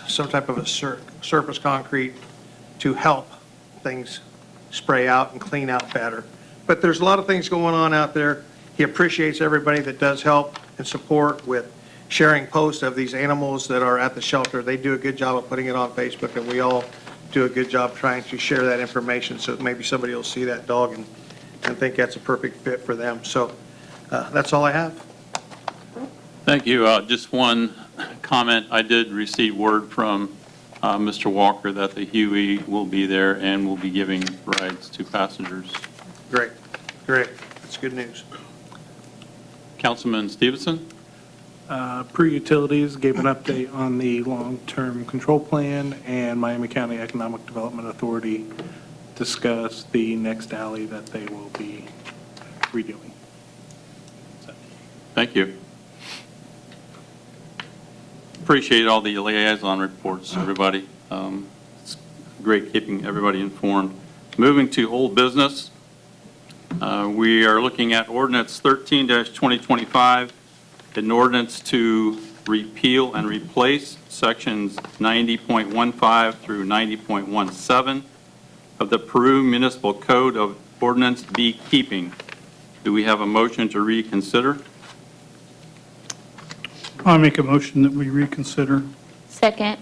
Some type of a surface concrete to help things spray out and clean out better. But there's a lot of things going on out there. He appreciates everybody that does help and support with sharing posts of these animals that are at the shelter. They do a good job of putting it on Facebook, and we all do a good job trying to share that information so maybe somebody will see that dog and think that's a perfect fit for them. So that's all I have. Thank you. Just one comment. I did receive word from Mr. Walker that the Huey will be there and will be giving rides to passengers. Great, great. That's good news. Councilman Stevenson? Peru Utilities gave an update on the long-term control plan, and Miami County Economic Development Authority discussed the next alley that they will be redoing. Thank you. Appreciate all the liaison reports, everybody. It's great keeping everybody informed. Moving to old business, we are looking at ordinance 13-2025, an ordinance to repeal and replace sections 90.15 through 90.17 of the Peru Municipal Code of Ordinance Beekeeping. Do we have a motion to reconsider? I make a motion that we reconsider. Second.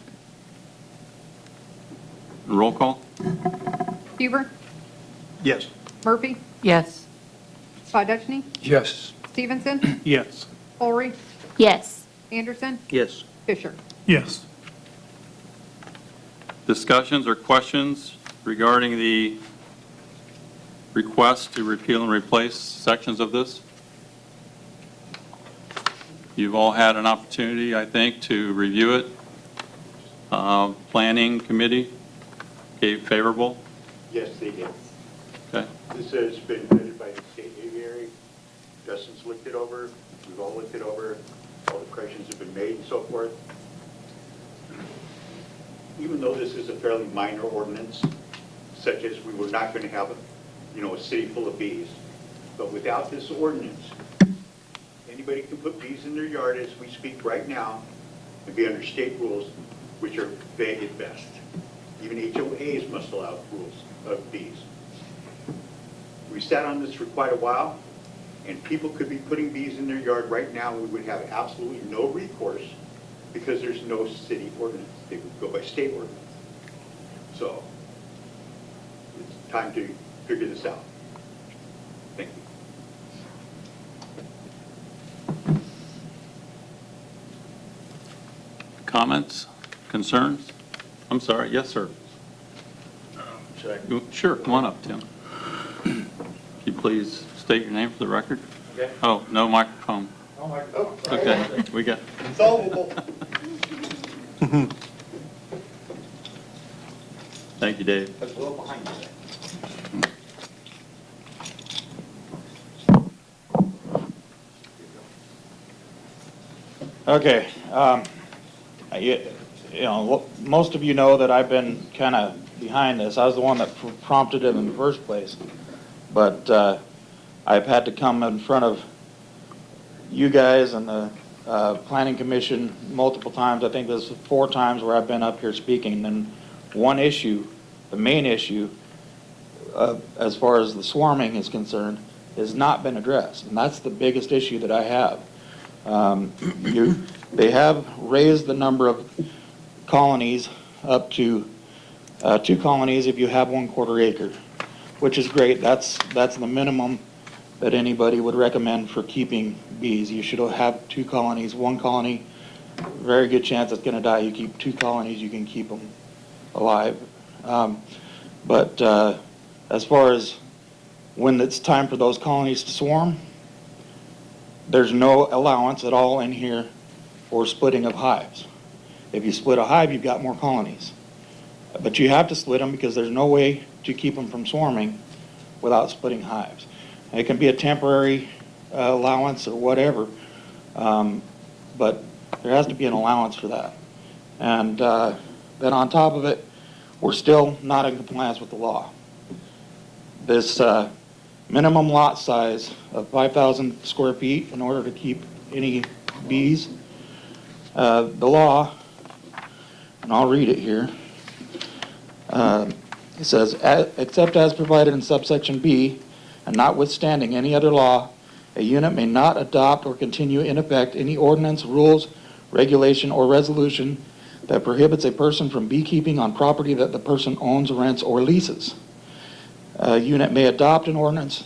Roll call? Huber, Yes. Murphy, Yes. Podechny, Yes. Stevenson, Yes. Ulrich, Yes. Anderson, Yes. Fisher. Yes. Discussions or questions regarding the request to repeal and replace sections of this? You've all had an opportunity, I think, to review it. Planning committee gave favorable. Yes, they did. Okay. This has been vetted by the state aviary. Justin's looked it over. We've all looked it over. All the corrections have been made and so forth. Even though this is a fairly minor ordinance, such as we were not going to have a city full of bees, but without this ordinance, anybody can put bees in their yard as we speak right now and be under state rules, which are vague at best. Even HOAs must allow rules of bees. We sat on this for quite a while, and people could be putting bees in their yard right now, and we would have absolutely no recourse because there's no city ordinance. They would go by state ordinance. So it's time to figure this out. Thank you. Comments? Concerns? I'm sorry. Yes, sir. Sure. Come on up, Tim. Can you please state your name for the record? Okay. Oh, no microphone. Oh my God. Okay. We got. Solvable. Thank you, Dave. That's a little behind you. Okay. Most of you know that I've been kind of behind this. I was the one that prompted it in the first place. But I've had to come in front of you guys and the Planning Commission multiple times. I think there's 4 times where I've been up here speaking. And then one issue, the main issue, as far as the swarming is concerned, has not been addressed. And that's the biggest issue that I have. They have raised the number of colonies up to 2 colonies if you have 1/4 acre, which is great. That's the minimum that anybody would recommend for keeping bees. You should have 2 colonies. 1 colony, very good chance it's going to die. You keep 2 colonies, you can keep them alive. But as far as when it's time for those colonies to swarm, there's no allowance at all in here for splitting of hives. If you split a hive, you've got more colonies. But you have to split them because there's no way to keep them from swarming without splitting hives. It can be a temporary allowance or whatever, but there has to be an allowance for that. And then on top of it, we're still not in compliance with the law. This minimum lot size of 5,000 square feet in order to keep any bees, the law, and I'll read it here. It says, except as provided in subsection B, and notwithstanding any other law, a unit may not adopt or continue in effect any ordinance, rules, regulation, or resolution that prohibits a person from beekeeping on property that the person owns, rents, or leases. A unit may adopt an ordinance,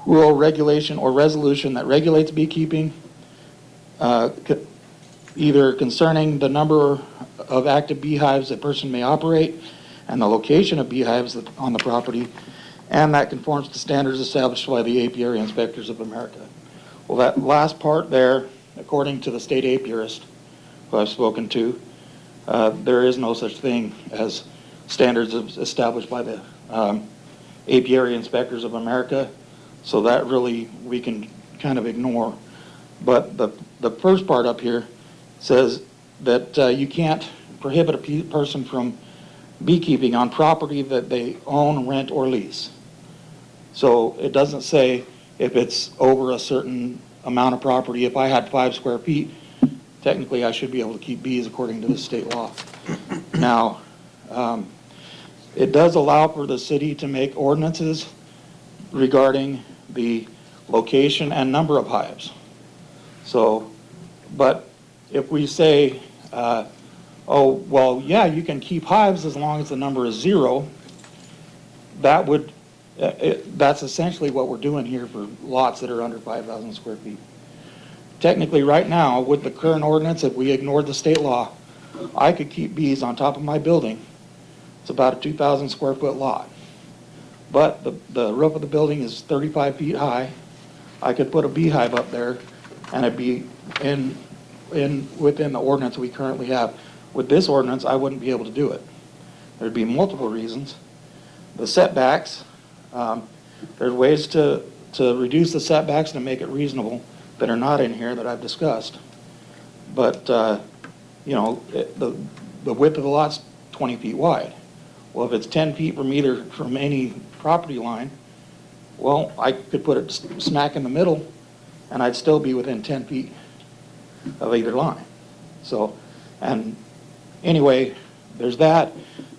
rule, regulation, or resolution that regulates beekeeping, either concerning the number of active beehives a person may operate and the location of beehives on the property, and that conforms to standards established by the apiary inspectors of America. Well, that last part there, according to the state apiarist who I've spoken to, there is no such thing as standards established by the apiary inspectors of America, so that really we can kind of ignore. But the first part up here says that you can't prohibit a person from beekeeping on property that they own, rent, or lease. So it doesn't say if it's over a certain amount of property. If I had 5 square feet, technically I should be able to keep bees according to the state law. Now, it does allow for the city to make ordinances regarding the location and number of hives. So, but if we say, oh, well, yeah, you can keep hives as long as the number is 0, that would, that's essentially what we're doing here for lots that are under 5,000 square feet. Technically, right now, with the current ordinance, if we ignored the state law, I could keep bees on top of my building. It's about a 2,000 square foot lot. But the roof of the building is 35 feet high. I could put a beehive up there and it'd be within the ordinance we currently have. With this ordinance, I wouldn't be able to do it. There'd be multiple reasons. The setbacks, there's ways to reduce the setbacks and to make it reasonable that are not in here that I've discussed. But, you know, the width of the lot's 20 feet wide. Well, if it's 10 feet from any property line, well, I could put it smack in the middle and I'd still be within 10 feet of either line. So, and anyway, there's that.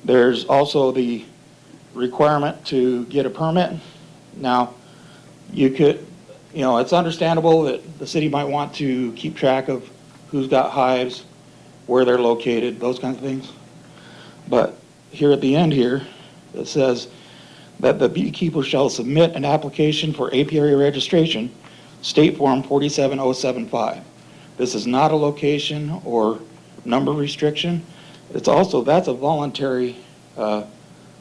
There's also the requirement to get a permit. Now, you could, you know, it's understandable that the city might want to keep track of who's got hives, where they're located, those kinds of things. But here at the end here, it says that the beekeeper shall submit an application for apiary registration, State Form 47075. This is not a location or number restriction. It's also, that's a voluntary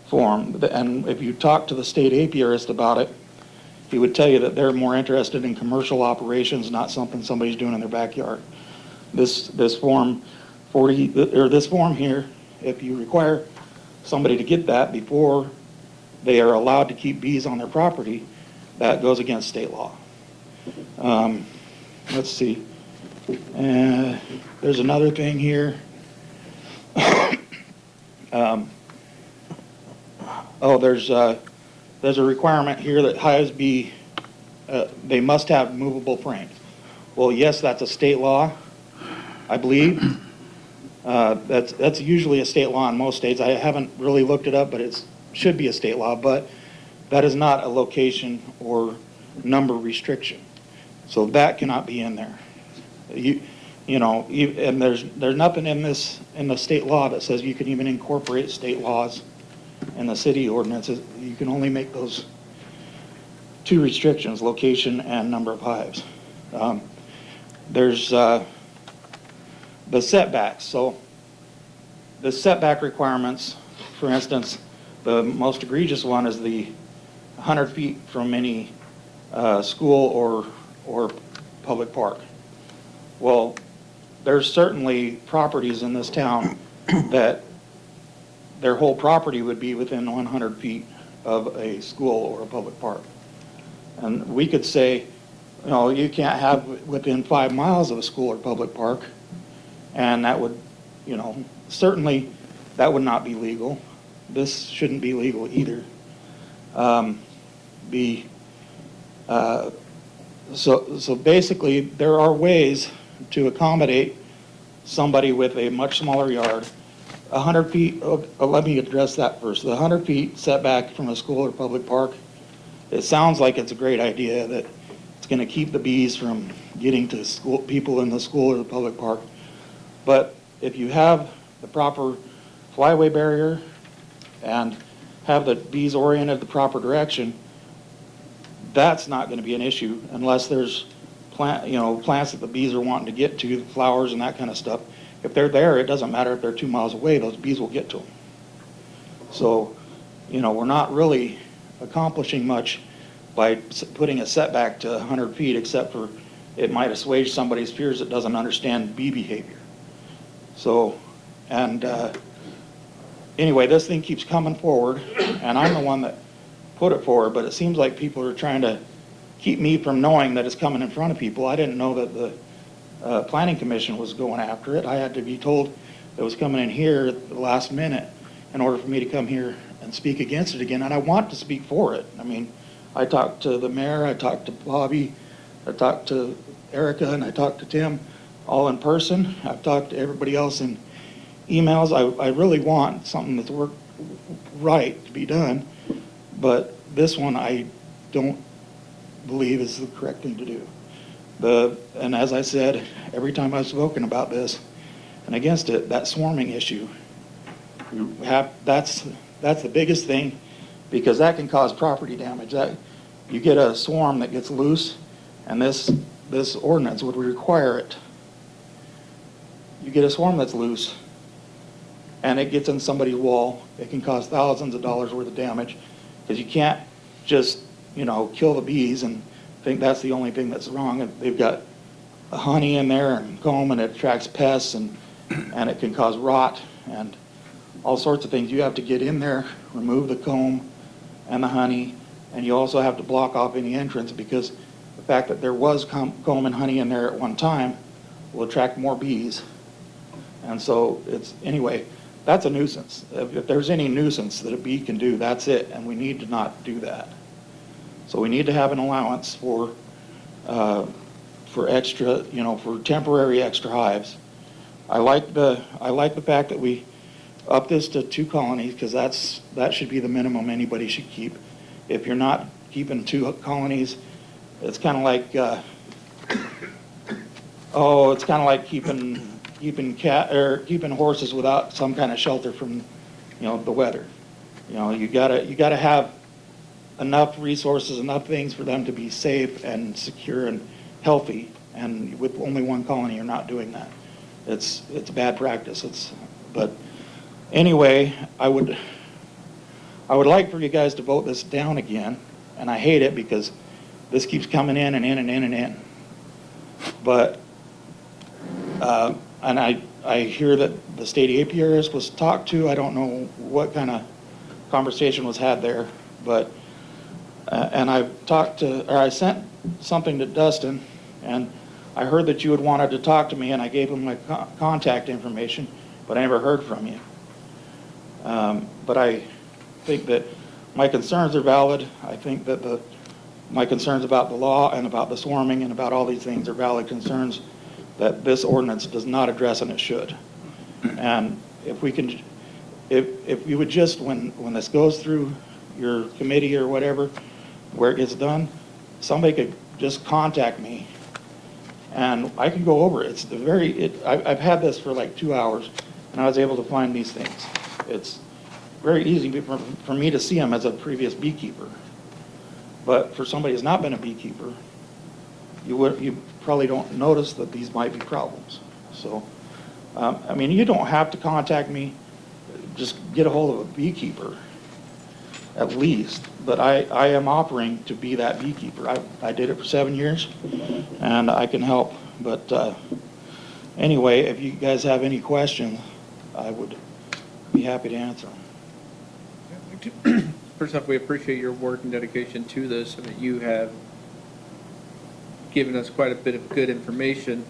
form. And if you talk to the state apiarist about it, he would tell you that they're more interested in commercial operations, not something somebody's doing in their backyard. This form 40, or this form here, if you require somebody to get that before they are allowed to keep bees on their property, that goes against state law. Let's see. There's another thing here. There's a requirement here that hives be, they must have movable frames. Well, yes, that's a state law, I believe. That's usually a state law in most states. I haven't really looked it up, but it should be a state law, but that is not a location or number restriction. So that cannot be in there. You know, and there's nothing in the state law that says you can even incorporate state laws in the city ordinances. You can only make those 2 restrictions, location and number of hives. There's the setbacks. So the setback requirements, for instance, the most egregious one is the 100 feet from any school or public park. Well, there's certainly properties in this town that their whole property would be within 100 feet of a school or a public park. And we could say, you know, you can't have within 5 miles of a school or public park, and that would, you know, certainly that would not be legal. This shouldn't be legal either. So basically, there are ways to accommodate somebody with a much smaller yard. 100 feet, let me address that first. The 100 feet setback from a school or public park, it sounds like it's a great idea that it's going to keep the bees from getting to school, people in the school or the public park. But if you have the proper flyway barrier and have the bees oriented the proper direction, that's not going to be an issue unless there's plants that the bees are wanting to get to, flowers and that kind of stuff. If they're there, it doesn't matter if they're 2 miles away, those bees will get to them. So, you know, we're not really accomplishing much by putting a setback to 100 feet, except for it might assuage somebody's fears that doesn't understand bee behavior. So, and anyway, this thing keeps coming forward, and I'm the one that put it forward, but it seems like people are trying to keep me from knowing that it's coming in front of people. I didn't know that the Planning Commission was going after it. I had to be told it was coming in here at the last minute in order for me to come here and speak against it again, and I want to speak for it. I mean, I talked to the mayor, I talked to Bobby, I talked to Erica, and I talked to Tim, all in person. I've talked to everybody else in emails. I really want something that's right to be done, but this one I don't believe is the correct thing to do. And as I said, every time I've spoken about this and against it, that swarming issue, that's the biggest thing, because that can cause property damage. That you get a swarm that gets loose, and this ordinance would require it. You get a swarm that's loose, and it gets in somebody's wall, it can cause thousands of dollars worth of damage, because you can't just, kill the bees and think that's the only thing that's wrong. And they've got honey in there and comb, and it attracts pests, and it can cause rot and all sorts of things. You have to get in there, remove the comb and the honey, and you also have to block off any entrance, because the fact that there was comb and honey in there at one time will attract more bees. And so anyway, that's a nuisance. If there's any nuisance that a bee can do, that's it, and we need to not do that. So we need to have an allowance for extra, for temporary extra hives. I like the fact that we up this to 2 colonies, because that should be the minimum anybody should keep. If you're not keeping 2 colonies, it's kind of like keeping horses without some kind of shelter from the weather. You gotta have enough resources, enough things for them to be safe and secure and healthy. And with only 1 colony, you're not doing that. It's bad practice. But anyway, I would like for you guys to vote this down again, and I hate it because this keeps coming in and in and in and in. But and I hear that the state apiarist was talked to. I don't know what kind of conversation was had there, but and I sent something to Dustin, and I heard that you had wanted to talk to me, and I gave him my contact information, but I never heard from you. But I think that my concerns are valid. I think that my concerns about the law and about the swarming and about all these things are valid concerns that this ordinance does not address, and it should. And if you would just, when this goes through your committee or whatever, where it gets done, somebody could just contact me, and I could go over it. I've had this for like 2 hours, and I was able to find these things. It's very easy for me to see them as a previous beekeeper. But for somebody who's not been a beekeeper, you probably don't notice that these might be problems. So, you don't have to contact me. Just get a hold of a beekeeper. at least. But I am offering to be that beekeeper. I did it for 7 years, and I can help. But anyway, if you guys have any questions, I would be happy to answer them. First off, we appreciate your work and dedication to this. I mean, you have given us quite a bit of good information.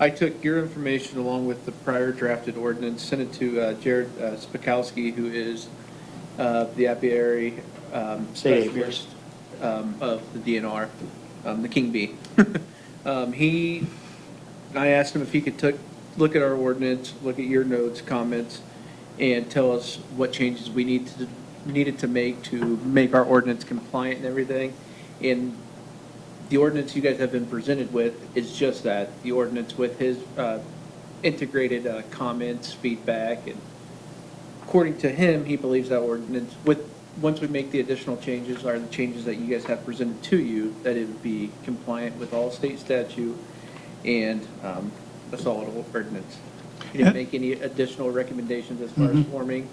I took your information along with the prior drafted ordinance, sent it to Jared Spakowski, who is the apiary specialist of the DNR, the king bee. I asked him if he could look at our ordinance, look at your notes, comments, and tell us what changes we needed to make our ordinance compliant and everything. And the ordinance you guys have been presented with is just that, the ordinance with his integrated comments, feedback, and according to him, he believes that ordinance, once we make the additional changes, are the changes that you guys have presented to you, that it would be compliant with all state statute and a solid ordinance. He didn't make any additional recommendations as far as forming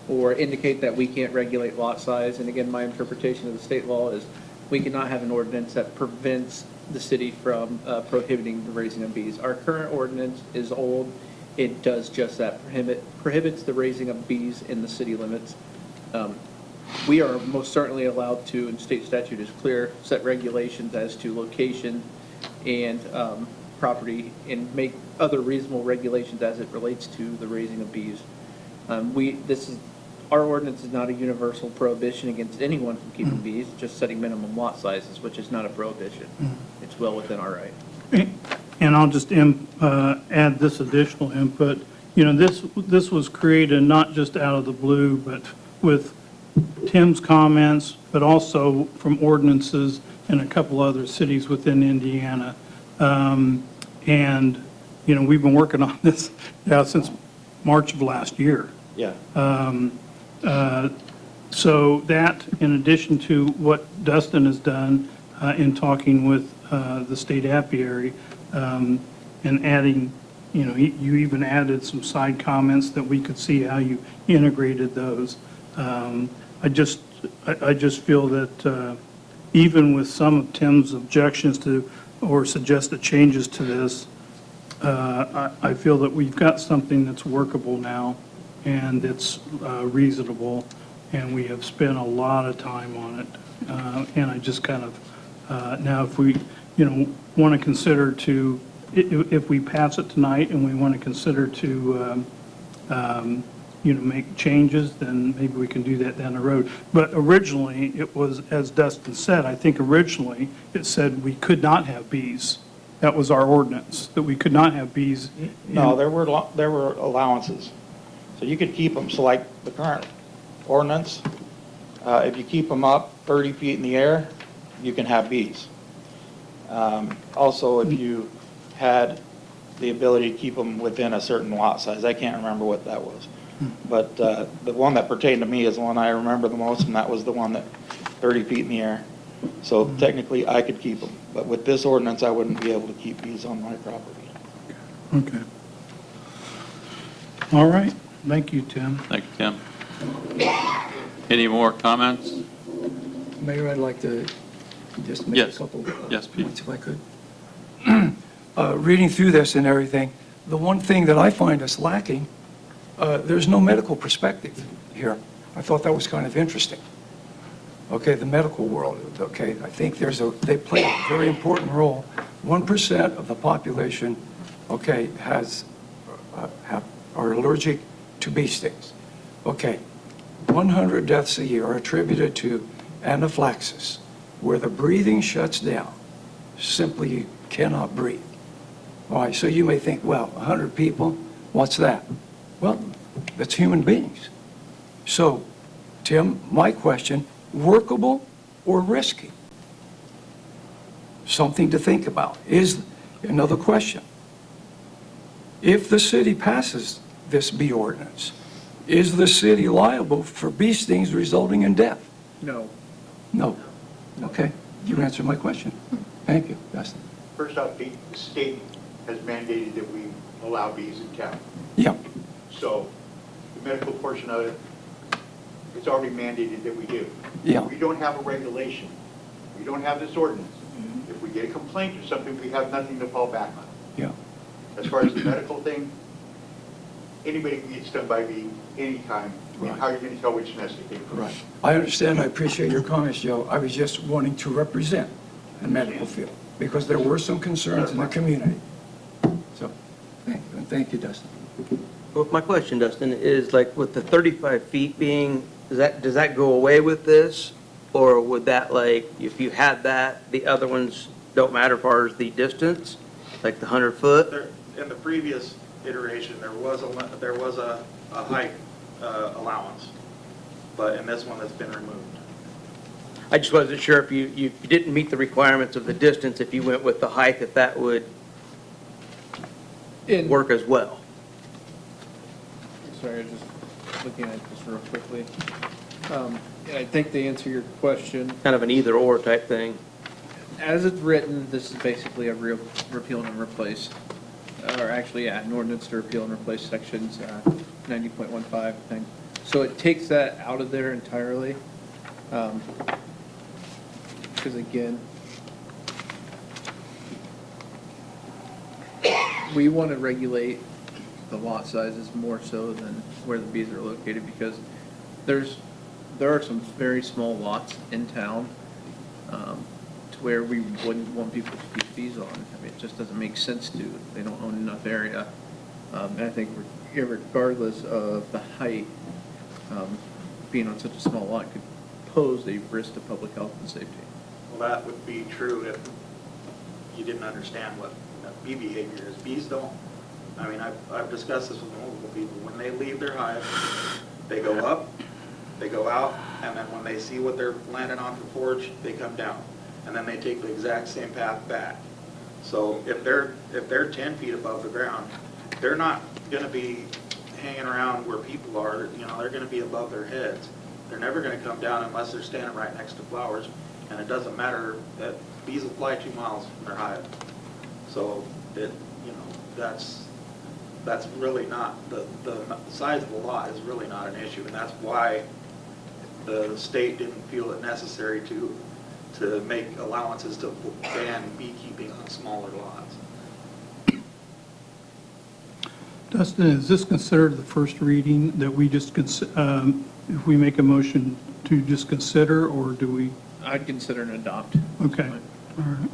or indicate that we can't regulate lot size. And again, my interpretation of the state law is we cannot have an ordinance that prevents the city from prohibiting the raising of bees. Our current ordinance is old. It does just that, prohibits the raising of bees in the city limits. We are most certainly allowed to, and state statute is clear, set regulations as to location and property and make other reasonable regulations as it relates to the raising of bees. Our ordinance is not a universal prohibition against anyone from keeping bees, just setting minimum lot sizes, which is not a prohibition. It's well within our right. And I'll just add this additional input. You know, this was created not just out of the blue, but with Tim's comments, but also from ordinances in a couple other cities within Indiana. And, you know, we've been working on this now since March of last year. Yeah. So that, in addition to what Dustin has done in talking with the state apiary and adding, you know, you even added some side comments that we could see how you integrated those. I just feel that even with some of Tim's objections to or suggested changes to this, I feel that we've got something that's workable now and it's reasonable, and we have spent a lot of time on it. And I just kind of, now if we, you know, want to consider to, if we pass it tonight and we want to consider to, you know, make changes, then maybe we can do that down the road. But originally, it was, as Dustin said, I think originally it said we could not have bees. That was our ordinance, that we could not have bees. No, there were allowances. So you could keep them, so like the current ordinance, if you keep them up 30 feet in the air, you can have bees. Also, if you had the ability to keep them within a certain lot size, I can't remember what that was. But the one that pertained to me is the one I remember the most, and that was the one that 30 feet in the air. So technically, I could keep them. But with this ordinance, I wouldn't be able to keep bees on my property. Okay. All right. Thank you, Tim. Thank you, Tim. Any more comments? Mayor, I'd like to just make Yes. a couple Yes, Pete. points if I could. Reading through this and everything, the one thing that I find us lacking, there's no medical perspective here. I thought that was kind of interesting. Okay, the medical world, okay, I think they play a very important role. 1% of the population, okay, are allergic to bee stings. Okay, 100 deaths a year are attributed to anaphylaxis, where the breathing shuts down. Simply you cannot breathe. All right, so you may think, well, 100 people, what's that? Well, that's human beings. So, Tim, my question, workable or risky? Something to think about. Is another question. If the city passes this bee ordinance, is the city liable for bee stings resulting in death? No. No. Okay, you answered my question. Thank you, Dustin. First off, Pete, the state has mandated that we allow bees in town. Yeah. So the medical portion of it, It's already mandated that we do. Yeah. We don't have a regulation. We don't have this ordinance. If we get a complaint or something, we have nothing to fall back on. Yeah. As far as the medical thing, anybody can get stung by a bee anytime. I mean, Right. how are you going to tell which nest it came from? Right. I understand, I appreciate your comments, Joe. I was just wanting to represent the medical field, because there were some concerns in the community. So, thank you, Dustin. Well, my question, Dustin, is like with the 35 feet being, does that go away with this? Or would that, like, if you had that, the other ones don't matter as far as the distance, like the 100 foot? There, in the previous iteration, there was a height allowance, but in this one, that's been removed. I just wasn't sure if you didn't meet the requirements of the distance, if you went with the height, if that would And- work as well. Sorry, I was just looking at this real quickly. And I think to answer your question, Kind of an either or type thing. as it's written, this is basically a real repeal and replace. Or actually, yeah, an ordinance to repeal and replace sections 90.15 thing. So it takes that out of there entirely. Because again, we want to regulate the lot sizes more so than where the bees are located, because there are some very small lots in town to where we wouldn't want people to keep bees on. I mean, it just doesn't make sense to. They don't own enough area. And I think regardless of the height, being on such a small lot could pose a risk to public health and safety. Well, that would be true if you didn't understand what bee behavior is. Bees don't, I mean, I've discussed this with multiple people. When they leave their hive, they go up, they go out, and then when they see what they're landing on for forage, they come down. And then they take the exact same path back. So if they're 10 feet above the ground, they're not going to be hanging around where people are. You know, they're going to be above their heads. They're never going to come down unless they're standing right next to flowers. And it doesn't matter that bees will fly 2 miles from their hive. So that's really not, the size of the lot is really not an issue. And that's why the state didn't feel it necessary to make allowances to ban beekeeping on smaller lots. Dustin, is this considered the first reading that we just, if we make a motion to just consider, or do we? I'd consider an adopt. Okay, all right,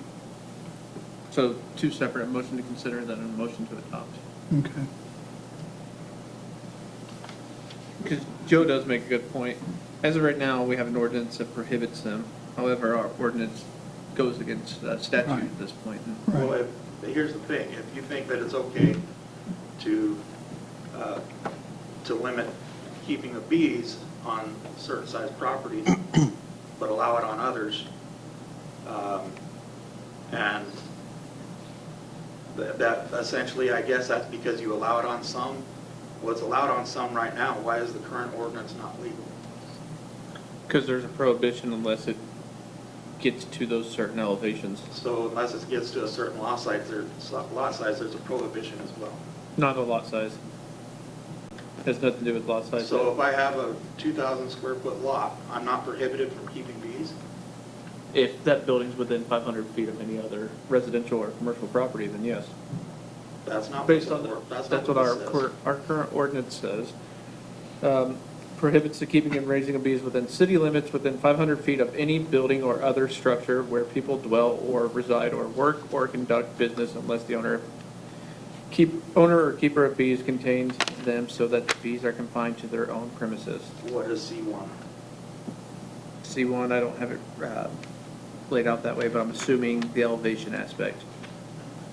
So 2 separate, a motion to consider, then a motion to adopt. okay. Because Joe does make a good point. As of right now, we have an ordinance that prohibits them. However, our ordinance goes against statute Right. at this point. Well, here's the thing, if you think that it's okay to limit keeping of bees on certain sized properties, but allow it on others, and that essentially, I guess that's because you allow it on some. Well, it's allowed on some right now. Why is the current ordinance not legal? Because there's a prohibition unless it gets to those certain elevations. So unless it gets to a certain lot size, there's a prohibition as well. Not a lot size. Has nothing to do with lot size. So if I have a 2,000 square foot lot, I'm not prohibited from keeping bees? If that building's within 500 feet of any other residential or commercial property, then yes. That's not Based what on, the wor- that's not what this says. our current ordinance says. Prohibits the keeping and raising of bees within city limits within 500 feet of any building or other structure where people dwell or reside or work or conduct business unless the owner or keeper of bees contains them so that the bees are confined to their own premises. What is C1? C1, I don't have it laid out that way, but I'm assuming the elevation aspect.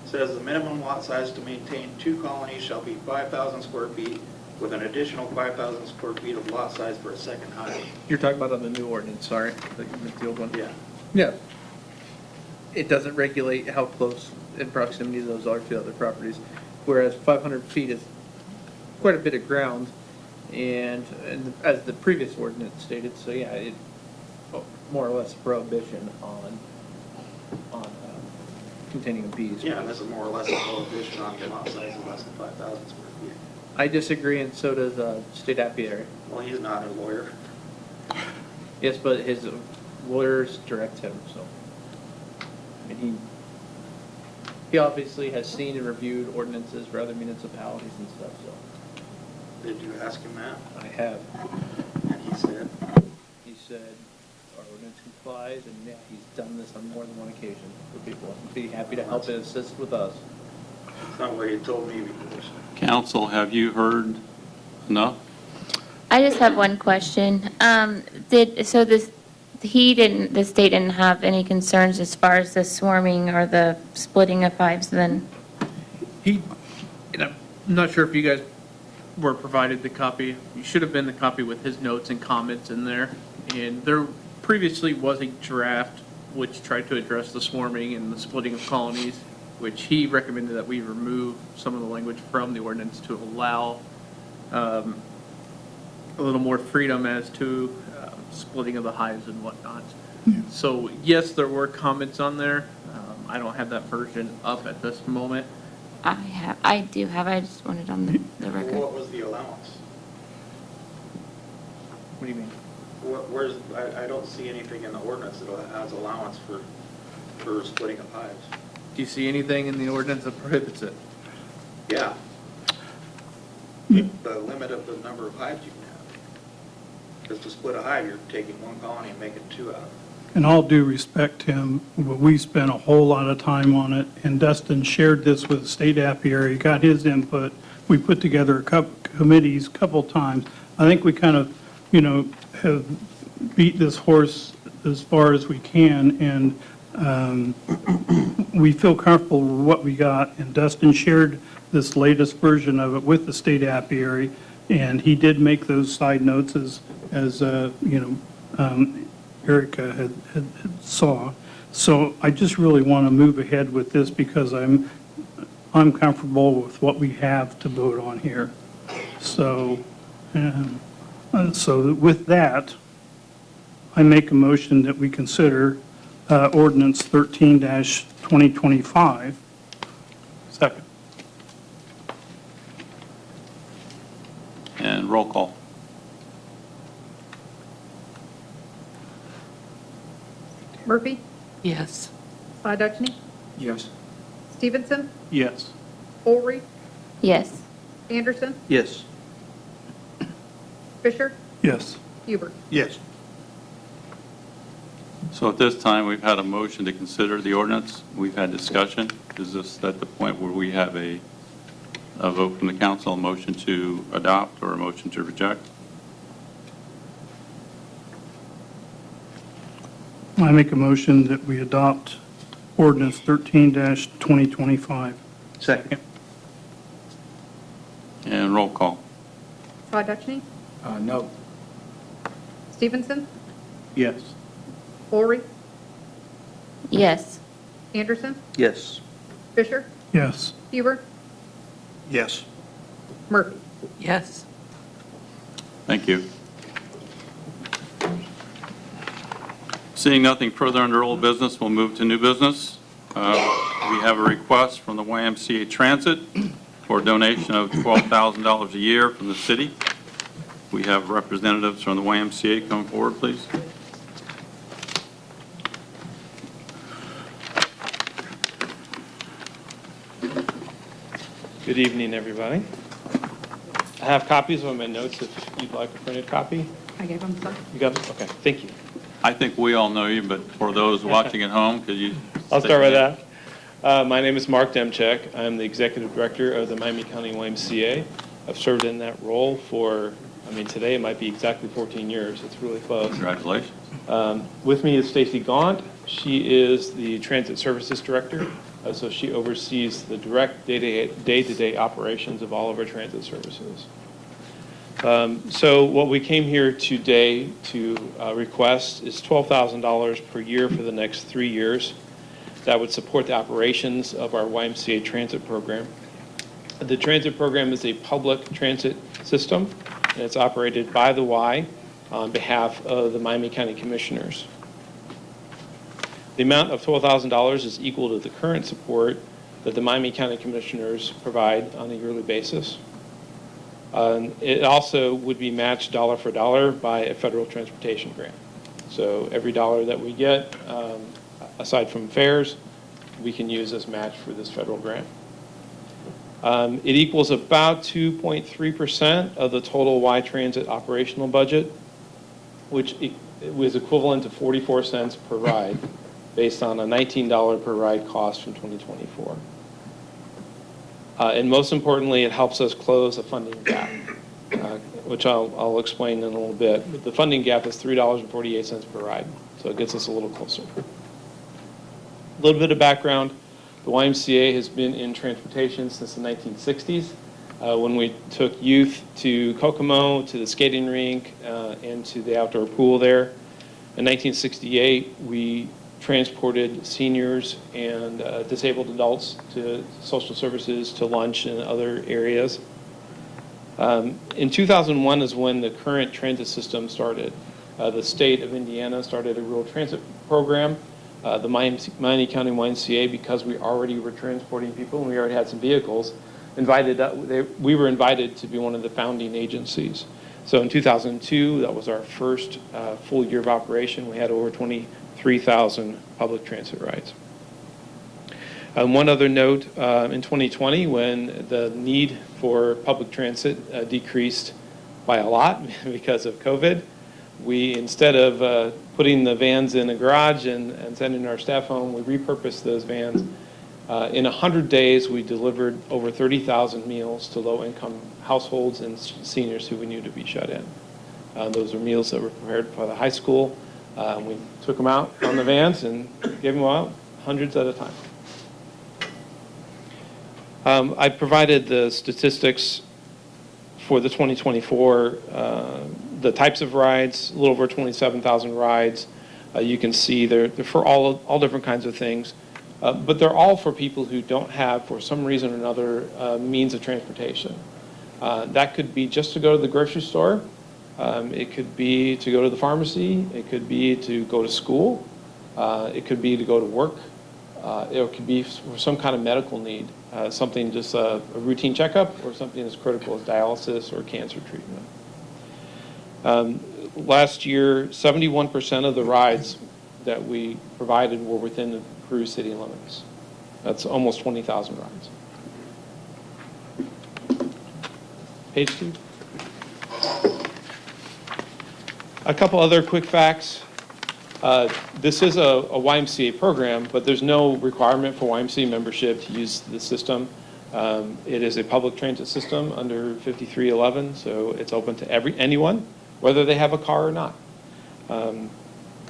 Says the minimum lot size to maintain 2 colonies shall be 5,000 square feet with an additional 5,000 square feet of lot size for a second hive. You're talking about on the new ordinance, sorry, the old one? Yeah. Yeah. It doesn't regulate how close in proximity those are to other properties, whereas 500 feet is quite a bit of ground, and as the previous ordinance stated, so yeah, it more or less prohibition on containing of bees. Yeah, and this is more or less a prohibition on lot sizes less than 5,000 square feet. I disagree, and so does state apiary. Well, he's not a lawyer. Yes, but his lawyers direct him, so. And he obviously has seen and reviewed ordinances for other municipalities and stuff, so. Did you ask him that? I have. And he said, He said our ordinance complies, and yeah, he's done this on more than one occasion for people. He'd be happy to help and assist with us. it's not what he told me before. Council, have you heard enough? I just have one question. The state didn't have any concerns as far as the swarming or the splitting of hives then? And I'm not sure if you guys were provided the copy. You should have been the copy with his notes and comments in there. And there previously was a draft which tried to address the swarming and the splitting of colonies, which he recommended that we remove some of the language from the ordinance to allow a little more freedom as to splitting of the hives and whatnot. So yes, there were comments on there. I don't have that version up at this moment. I do have, I just wanted on the record. What was the allowance? What do you mean? I don't see anything in the ordinance that has allowance for splitting of hives. Do you see anything in the ordinance that prohibits it? Yeah. The limit of the number of hives you can have. Because to split a hive, you're taking one colony and making two out of it. In all due respect, Tim, we spent a whole lot of time on it, and Dustin shared this with the state apiary, got his input. We put together a couple committees, couple times. I think we kind of, have beat this horse as far as we can, and we feel comfortable with what we got. And Dustin shared this latest version of it with the state apiary, and he did make those side notes as Erica had saw. So I just really want to move ahead with this because I'm comfortable with what we have to vote on here. So, so with that, I make a motion that we consider ordinance 13-2025. Second. And roll call. Murphy? Yes. Dutchney? Yes. Stevenson? Yes. Ulrich? Yes. Anderson? Yes. Fisher? Yes. Huber? Yes. So at this time, we've had a motion to consider the ordinance. We've had discussion. Is this at the point where we have a vote from the council, a motion to adopt or a motion to reject? I make a motion that we adopt ordinance 13-2025. Second. And roll call. Dutchney? No. Stevenson? Yes. Ulrich? Yes. Anderson? Yes. Fisher? Yes. Huber? Yes. Murphy? Yes. Thank you. Seeing nothing further under old business, we'll move to new business. We have a request from the YMCA Transit for a donation of $12,000 a year from the city. We have representatives from the YMCA come forward, please. Good evening, everybody. I have copies of my notes if you'd like a printed copy. I gave him some. You got them? Okay, thank you. I think we all know you, but for those watching at home, could you? I'll state start with your name? that. My name is Mark Demchek. I'm the Executive Director of the Miami County YMCA. I've served in that role for, today it might be exactly 14 years. It's really close. Congratulations. With me is Stacy Gaunt. She is the Transit Services Director, so she oversees the direct day-to-day operations of all of our transit services. So what we came here today to request is $12,000 per year for the next 3 years. That would support the operations of our YMCA transit program. The transit program is a public transit system, and it's operated by the Y on behalf of the Miami County Commissioners. The amount of $12,000 is equal to the current support that the Miami County Commissioners provide on a yearly basis. It also would be matched dollar for dollar by a federal transportation grant. So every dollar that we get, aside from fares, we can use as match for this federal grant. It equals about 2.3% of the total Y Transit operational budget, which was equivalent to 44 cents per ride, based on a $19 per ride cost from 2024. And most importantly, it helps us close a funding gap, which I'll explain in a little bit. But the funding gap is $3.48 per ride, so it gets us a little closer. A little bit of background. The YMCA has been in transportation since the 1960s, when we took youth to Kokomo, to the skating rink, and to the outdoor pool there. In 1968, we transported seniors and disabled adults to social services, to lunch and other areas. In 2001 is when the current transit system started. The state of Indiana started a rural transit program. The Miami County YMCA, because we already were transporting people and we already had some vehicles, we were invited to be one of the founding agencies. So in 2002, that was our first full year of operation. We had over 23,000 public transit rides. One other note, in 2020, when the need for public transit decreased by a lot because of COVID, we, instead of putting the vans in a garage and sending our staff home, we repurposed those vans. In 100 days, we delivered over 30,000 meals to low-income households and seniors who we knew to be shut in. Those are meals that were prepared by the high school. We took them out on the vans and gave them out hundreds at a time. I provided the statistics for the 2024, the types of rides, a little over 27,000 rides. You can see they're for all different kinds of things, but they're all for people who don't have, for some reason or another, means of transportation. That could be just to go to the grocery store. It could be to go to the pharmacy. It could be to go to school. It could be to go to work. It could be for some kind of medical need, something just a routine checkup, or something as critical as dialysis or cancer treatment. Last year, 71% of the rides that we provided were within the Peru city limits. That's almost 20,000 rides. Page 2. A couple other quick facts. This is a YMCA program, but there's no requirement for YMCA membership to use the system. It is a public transit system under 5311, so it's open to anyone, whether they have a car or not.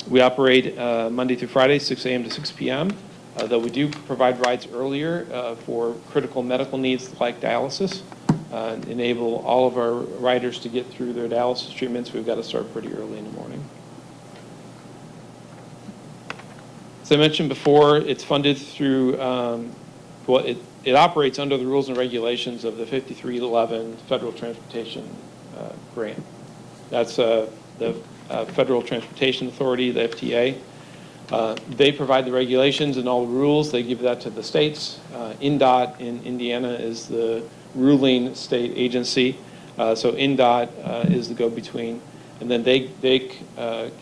We operate Monday through Friday, 6 a.m. to 6 p.m., though we do provide rides earlier for critical medical needs like dialysis. Enable all of our riders to get through their dialysis treatments. We've got to start pretty early in the morning. As I mentioned before, it's funded through, it operates under the rules and regulations of the 5311 Federal Transportation Grant. That's the Federal Transportation Authority, the FTA. They provide the regulations and all the rules. They give that to the states. INDOT in Indiana is the ruling state agency. So INDOT is the go-between. And then they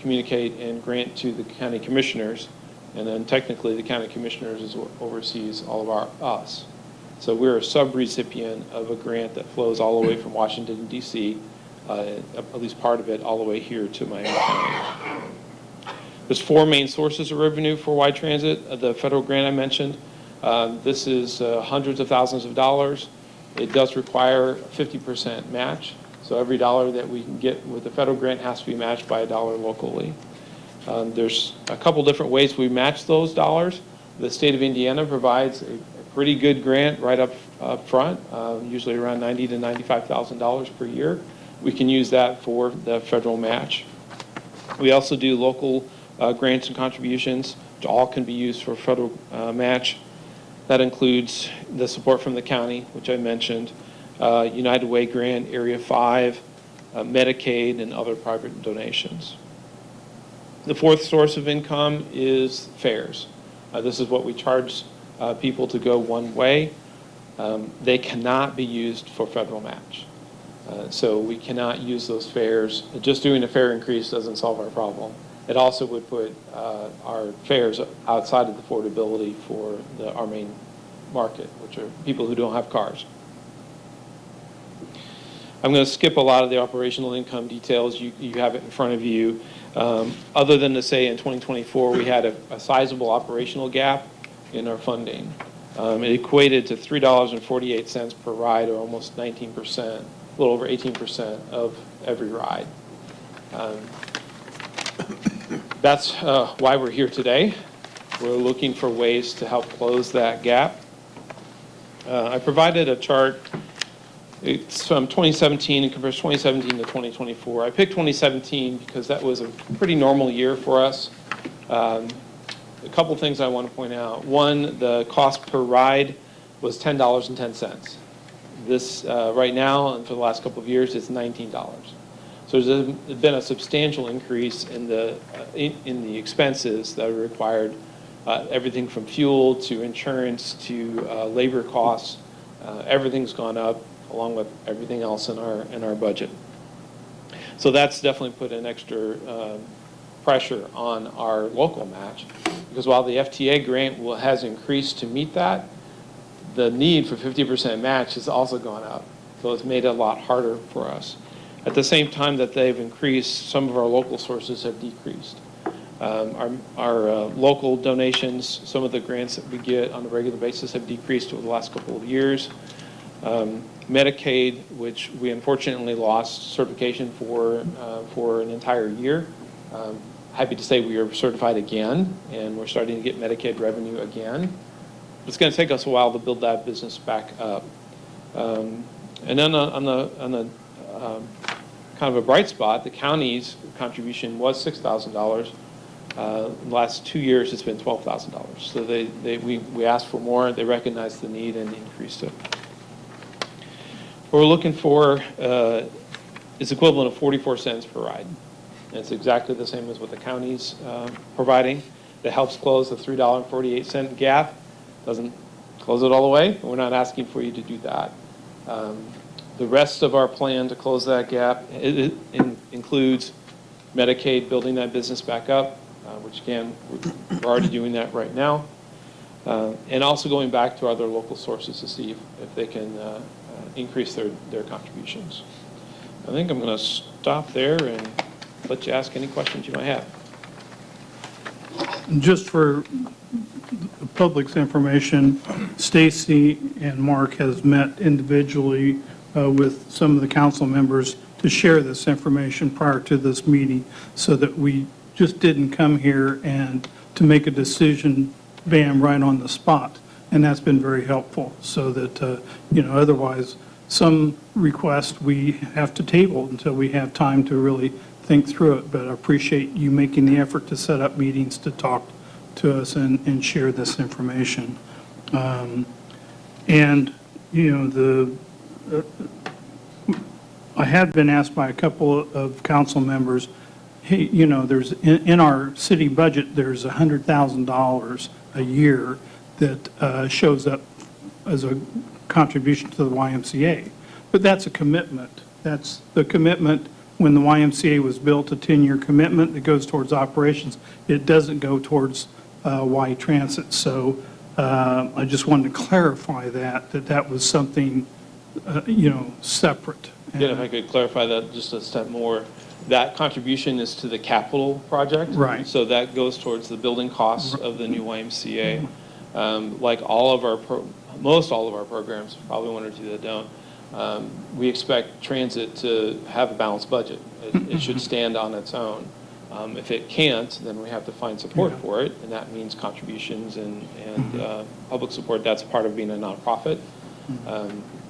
communicate and grant to the county commissioners. And then technically the county commissioners oversees all of us. So we're a sub-recipient of a grant that flows all the way from Washington, D.C., at least part of it, all the way here to Miami County. There's 4 main sources of revenue for Y Transit. The federal grant I mentioned, this is hundreds of thousands of dollars. It does require a 50% match. So every dollar that we can get with the federal grant has to be matched by a dollar locally. There's a couple different ways we match those dollars. The state of Indiana provides a pretty good grant right up front, usually around $90,000 to $95,000 per year. We can use that for the federal match. We also do local grants and contributions, which all can be used for federal match. That includes the support from the county, which I mentioned, United Way grant, Area 5, Medicaid, and other private donations. The 4th source of income is fares. This is what we charge people to go one way. They cannot be used for federal match. So we cannot use those fares. Just doing a fare increase doesn't solve our problem. It also would put our fares outside of the affordability for our main market, which are people who don't have cars. I'm going to skip a lot of the operational income details. You have it in front of you. Other than to say in 2024, we had a sizable operational gap in our funding. It equated to $3.48 per ride, or almost 19%, a little over 18% of every ride. That's why we're here today. We're looking for ways to help close that gap. I provided a chart. It's from 2017 and compares 2017 to 2024. I picked 2017 because that was a pretty normal year for us. A couple things I want to point out. One, the cost per ride was $10.10. This, right now, and for the last couple of years, it's $19. So there's been a substantial increase in the expenses that are required, everything from fuel to insurance to labor costs. Everything's gone up, along with everything else in our budget. So that's definitely put an extra pressure on our local match, because while the FTA grant has increased to meet that, the need for 50% match has also gone up. So it's made it a lot harder for us. At the same time that they've increased, some of our local sources have decreased. Our local donations, some of the grants that we get on a regular basis have decreased over the last couple of years. Medicaid, which we unfortunately lost certification for an entire year. Happy to say we are certified again, and we're starting to get Medicaid revenue again. It's going to take us a while to build that business back up. And then on the kind of a bright spot, the county's contribution was $6,000. The last 2 years, it's been $12,000. So we asked for more, they recognized the need and increased it. What we're looking for is equivalent of 44 cents per ride. And it's exactly the same as what the county's providing. That helps close the $3.48 gap. Doesn't close it all the way, but we're not asking for you to do that. The rest of our plan to close that gap includes Medicaid, building that business back up, which again, we're already doing that right now. And also going back to other local sources to see if they can increase their contributions. I think I'm going to stop there and let you ask any questions you might have. Just for the public's information, Stacy and Mark has met individually with some of the council members to share this information prior to this meeting, so that we just didn't come here and to make a decision, bam, right on the spot. And that's been very helpful, so that, otherwise, some requests we have to table until we have time to really think through it. But I appreciate you making the effort to set up meetings to talk to us and share this information. I had been asked by a couple of council members, hey, there's in our city budget, there's $100,000 a year that shows up as a contribution to the YMCA. But that's a commitment. That's the commitment when the YMCA was built, a 10-year commitment that goes towards operations. It doesn't go towards Y Transit. So I just wanted to clarify that was something, separate. Again, if I could clarify that just a step more, that contribution is to the capital project. Right. So that goes towards the building costs of the new YMCA. Like most all of our programs, probably one or two that don't, we expect transit to have a balanced budget. It should stand on its own. If it can't, then we have to find support for it, and that means contributions and public support. That's part of being a nonprofit.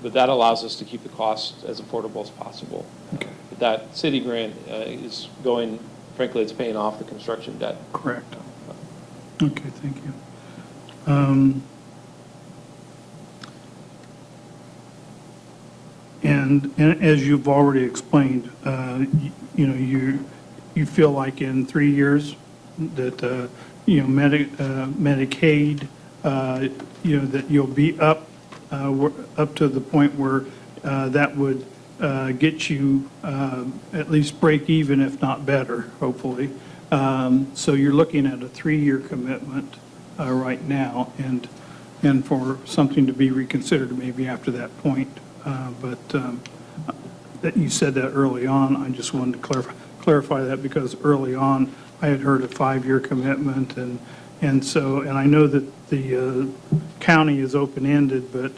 But that allows us to keep the cost as affordable as possible. Okay. But that city grant is going, frankly, it's paying off the construction debt. Correct. Okay, thank you. And as you've already explained, you feel like in 3 years that, Medicaid, that you'll be up to the point where that would get you at least break even, if not better, hopefully. So you're looking at a 3-year commitment right now, and for something to be reconsidered maybe after that point. But that you said that early on, I just wanted to clarify that, because early on, I had heard a 5-year commitment, and I know that the county is open-ended, but,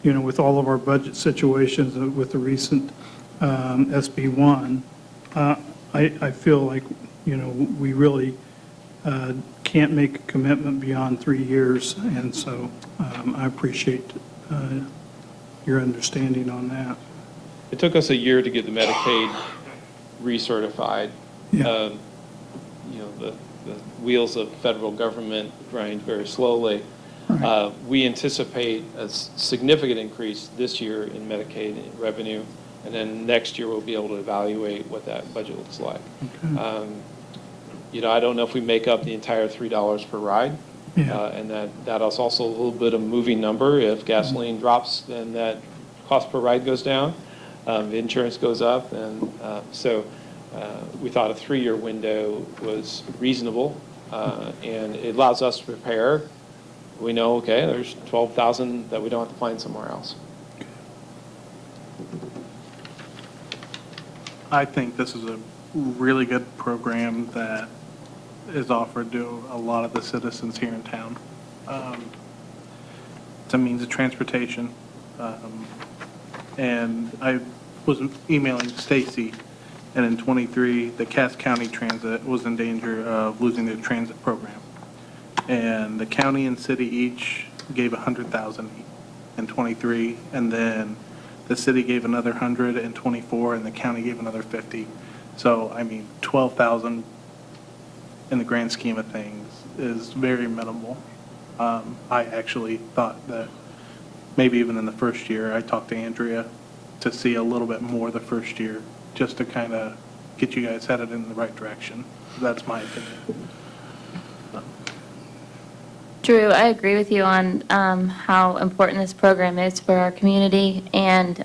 you know, with all of our budget situations, with the recent SB1, I feel like, you know, we really can't make a commitment beyond 3 years, and so I appreciate your understanding on that. It took us a year to get the Medicaid recertified. Yeah. You know, the wheels of federal government grind very slowly. Right. We anticipate a significant increase this year in Medicaid revenue, and then next year we'll be able to evaluate what that budget looks like. You know, I don't know if we make up the entire $3 per ride. Yeah. And that is also a little bit of a moving number. If gasoline drops, then that cost per ride goes down. Insurance goes up, and so we thought a 3-year window was reasonable, and it allows us to prepare. We know, okay, there's 12,000 that we don't have to find somewhere else. I think this is a really good program that is offered to a lot of the citizens here in town. It's a means of transportation. And I was emailing Stacy, and in '23, the Cass County Transit was in danger of losing their transit program. And the county and city each gave $100,000 in '23, and then the city gave another 100 in '24, and the county gave another 50. So, I mean, 12,000 in the grand scheme of things is very minimal. I actually thought that maybe even in the first year, I talked to Andrea to see a little bit more the first year, just to kind of get you guys headed in the right direction. That's my opinion. Drew, I agree with you on how important this program is for our community, and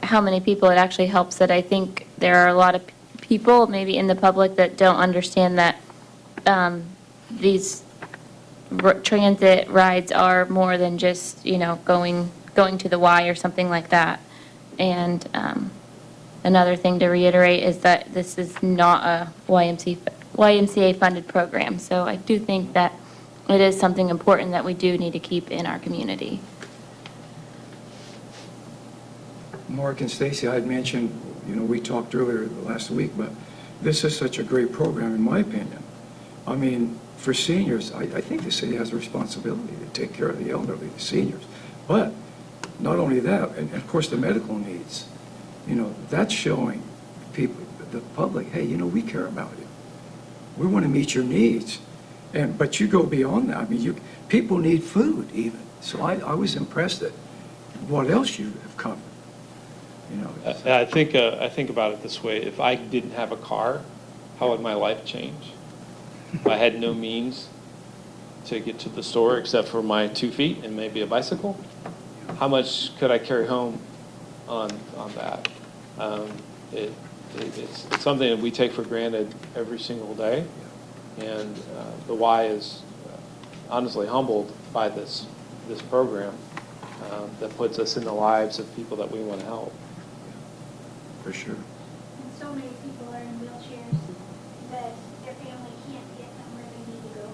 how many people it actually helps. That I think there are a lot of people, maybe in the public, that don't understand that these transit rides are more than just, you know, going to the Y or something like that. And another thing to reiterate is that this is not a YMCA-funded program. So I do think that it is something important that we do need to keep in our community. Mark and Stacy, I had mentioned, you know, we talked earlier last week, but this is such a great program, in my opinion. I mean, for seniors, I think the city has a responsibility to take care of the elderly, the seniors. But not only that, and of course the medical needs, you know, that's showing people, the public, hey, you know, we care about you. We want to meet your needs. But you go beyond that. I mean, people need food even. So I was impressed at what else you have covered. You know, I think about it this way: if I didn't have a car, how would my life change? If I had no means to get to the store except for my 2 feet and maybe a bicycle, how much could I carry home on that? It's something that we take for granted every single day, and the Y is honestly humbled by this program that puts us in the lives of people that we want to help. for sure. And so many people are in wheelchairs that their family can't get them where they need to go.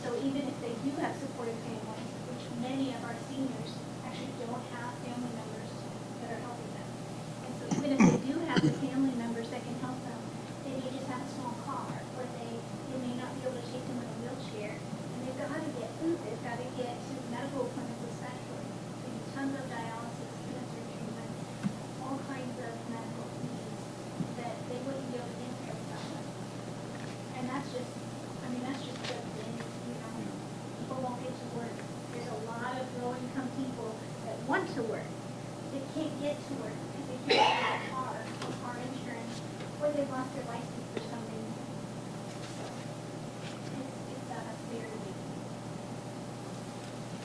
So even if they do have supportive families, which many of our seniors actually don't have family members that are helping them. And so even if they do have the family members that can help them, they may just have a small car, or they may not be able to take them in a wheelchair. And they've got to get food, they've got to get to medical appointments especially. They need tons of dialysis, cancer treatment, all kinds of medical needs that they wouldn't be able to get there without them. And that's just, I mean, that's just the thing, you know, people won't get to work. There's a lot of low-income people that want to work. They can't get to work because they can't get a car or car insurance, or they've lost their license for some reason. So it's very big.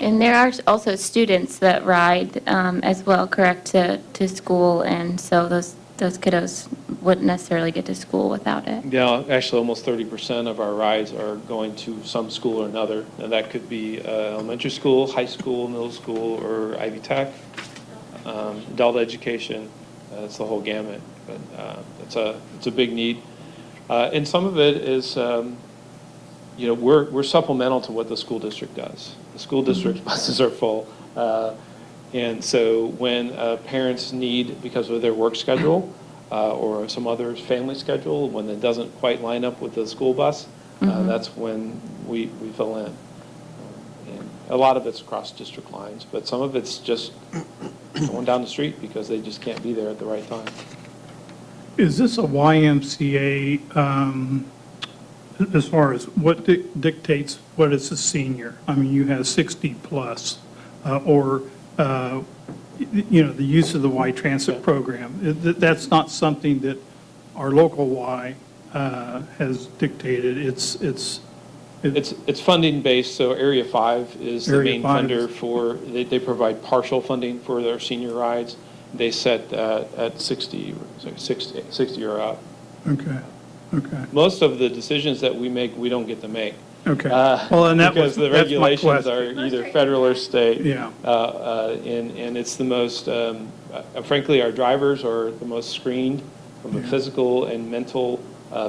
And there are also students that ride as well, correct, to school, and so those kiddos wouldn't necessarily get to school without it. Yeah, actually, almost 30% of our rides are going to some school or another, and that could be elementary school, high school, middle school, or Ivy Tech, adult education. It's the whole gamut, but it's a big need. And some of it is, we're supplemental to what the school district does. The school district buses are full. And so when parents need, because of their work schedule or some other family schedule, when it doesn't quite line up with the school bus, that's when we fill in. And a lot of it's across district lines, but some of it's just going down the street because they just can't be there at the right time. Is this a YMCA, as far as what dictates what is a senior? I mean, you have 60 plus, or, the use of the Y Transit program. That's not something that our local Y has dictated. It's funding based, so Area 5 is the Area main 5 funder for, they provide partial funding for their senior rides. They set that at 60 or up. Okay. Most of the decisions that we make, we don't get to make. Okay. Well, and that was, Because the that's my regulations question. are either federal or state. Yeah. And it's the most, frankly, our drivers are the most screened from a physical and mental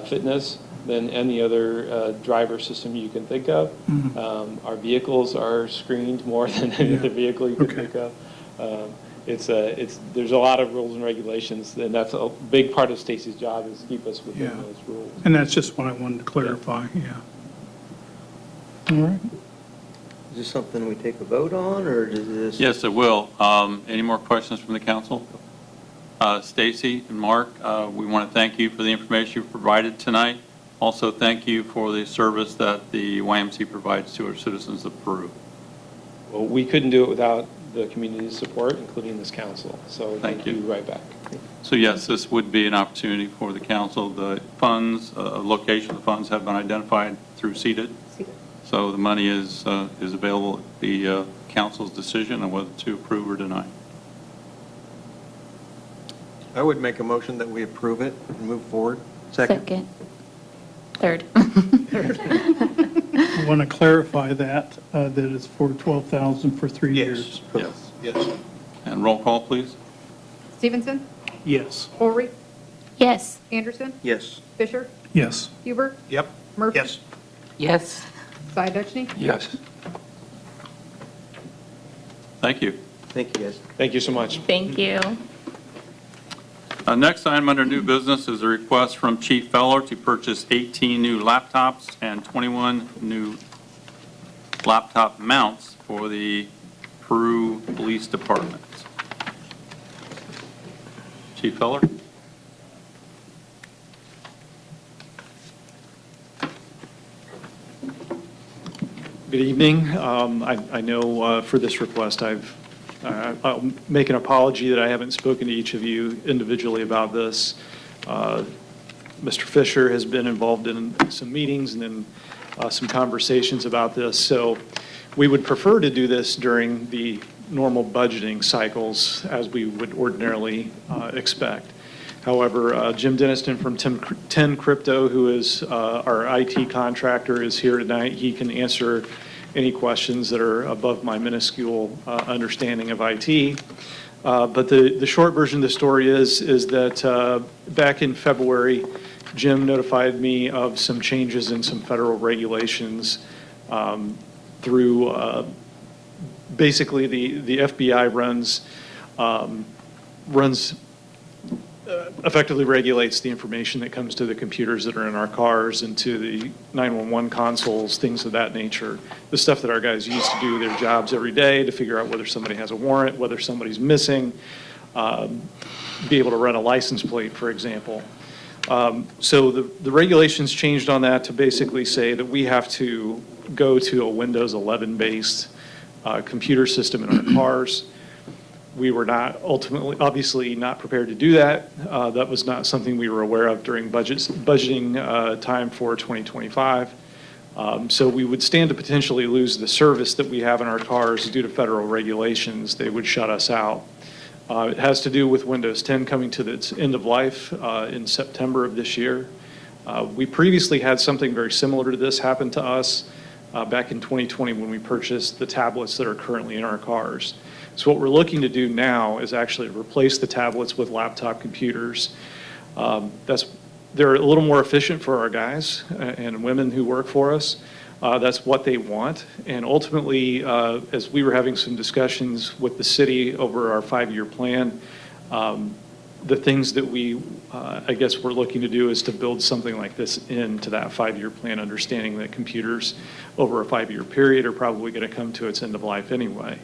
fitness than any other driver system you can think of. Our vehicles are screened more than any other vehicle you can think of. There's a lot of rules and regulations, and that's a big part of Stacy's job is to keep us within those rules. And that's just what I wanted to clarify, yeah. All right. Is this something we take a vote on, or does this? Yes, it will. Any more questions from the council? Stacy and Mark, we want to thank you for the information you provided tonight. Also, thank you for the service that the YMC provides to our citizens of Peru. Well, we couldn't do it without the community's support, including this council. So Thank you. right back. So yes, this would be an opportunity for the council. The funds, location of the funds have been identified through seated. So the money is available at the council's decision on whether to approve or deny. I would make a motion that we approve it and move forward. Second. Third. I want to clarify that it's for $12,000 for 3 years. Yes. And roll call, please. Stevenson? Yes. Ulrich? Yes. Anderson? Yes. Fisher? Yes. Huber? Yep. Murphy? Yes. Yes. Cy Dutchney? Yes. Thank you. Thank you, guys. Thank you so much. Thank you. Next item under new business is a request from Chief Feller to purchase 18 new laptops and 21 new laptop mounts for the Peru Police Department. Chief Feller? Good evening. I know for this request, I'll make an apology that I haven't spoken to each of you individually about this. Mr. Fisher has been involved in some meetings and then some conversations about this. So we would prefer to do this during the normal budgeting cycles as we would ordinarily expect. However, Jim Denniston from 10 Crypto, who is our IT contractor, is here tonight. He can answer any questions that are above my minuscule understanding of IT. But the short version of the story is that back in February, Jim notified me of some changes in some federal regulations through basically the FBI runs effectively regulates the information that comes to the computers that are in our cars and to the 911 consoles, things of that nature. The stuff that our guys use to do their jobs every day to figure out whether somebody has a warrant, whether somebody's missing, be able to run a license plate, for example. So the regulations changed on that to basically say that we have to go to a Windows 11 based computer system in our cars. We were not obviously not prepared to do that. That was not something we were aware of during budgeting time for 2025. So we would stand to potentially lose the service that we have in our cars due to federal regulations. They would shut us out. It has to do with Windows 10 coming to its end of life in September of this year. We previously had something very similar to this happen to us back in 2020 when we purchased the tablets that are currently in our cars. So what we're looking to do now is actually replace the tablets with laptop computers. They're a little more efficient for our guys and women who work for us. That's what they want. And ultimately, as we were having some discussions with the city over our 5-year plan, the things that I guess we're looking to do is to build something like this into that 5-year plan, understanding that computers over a 5-year period are probably going to come to its end of life anyway.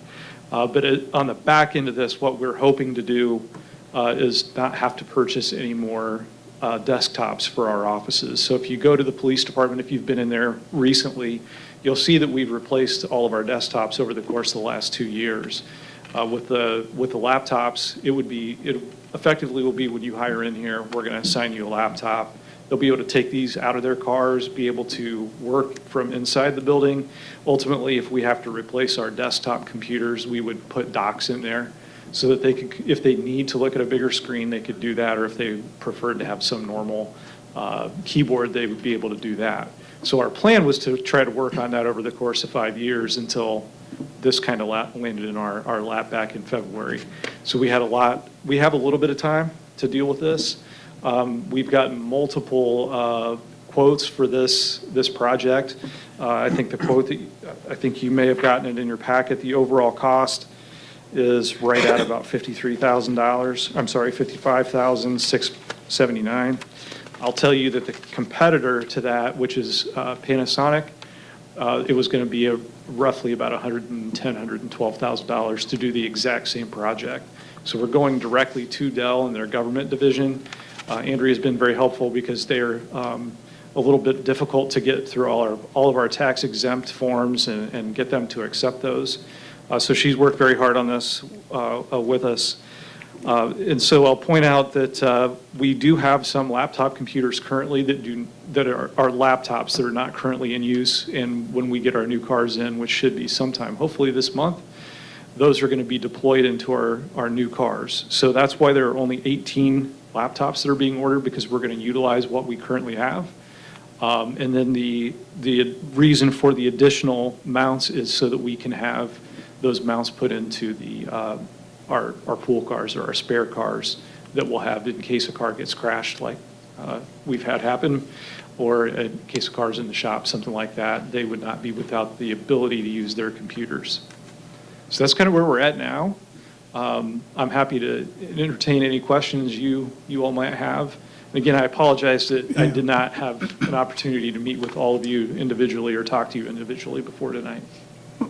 But on the back end of this, what we're hoping to do is not have to purchase any more desktops for our offices. So if you go to the police department, if you've been in there recently, you'll see that we've replaced all of our desktops over the course of the last 2 years. With the laptops, it effectively will be when you hire in here, we're going to assign you a laptop. They'll be able to take these out of their cars, be able to work from inside the building. Ultimately, if we have to replace our desktop computers, we would put docks in there so that they could, if they need to look at a bigger screen, they could do that, or if they preferred to have some normal keyboard, they would be able to do that. So our plan was to try to work on that over the course of 5 years until this kind of landed in our lap back in February. So we have a little bit of time to deal with this. We've gotten multiple quotes for this project. I think the quote that I think you may have gotten it in your packet, the overall cost is right at about $53,000. I'm sorry, $55,679. I'll tell you that the competitor to that, which is Panasonic, it was going to be roughly about $110,000, $112,000 to do the exact same project. So we're going directly to Dell and their government division. Andrea's been very helpful because they're a little bit difficult to get through all of our tax exempt forms and get them to accept those. So she's worked very hard on this with us. And so I'll point out that we do have some laptop computers currently that are laptops that are not currently in use. And when we get our new cars in, which should be sometime, hopefully this month, those are going to be deployed into our new cars. So that's why there are only 18 laptops that are being ordered, because we're going to utilize what we currently have. And then the reason for the additional mounts is so that we can have those mounts put into our pool cars or our spare cars that we'll have in case a car gets crashed, like we've had happen, or in case a car's in the shop, something like that. They would not be without the ability to use their computers. So that's kind of where we're at now. I'm happy to entertain any questions you all might have. And again, I apologize that I did not have an opportunity to meet with all of you individually or talk to you individually before tonight.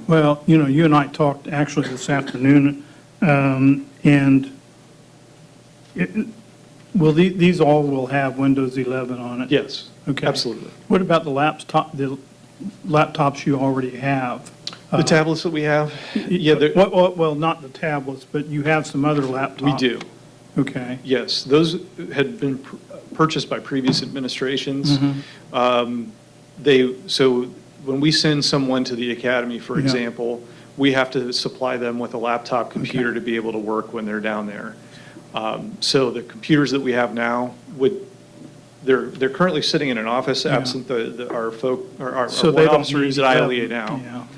Well, you and I talked actually this afternoon, and these all will have Windows 11 on it? Yes, okay. Absolutely. What about the laptops you already have? The tablets that we have? Yeah. Well, not the tablets, but you have some other laptops? We do. Okay. Yes, those had been purchased by previous administrations. So when we send someone to the academy, for example, we have to supply them with a laptop computer to be able to work when they're down there. So the computers that we have now they're currently sitting in an office absent our one officer who's at ILEA now.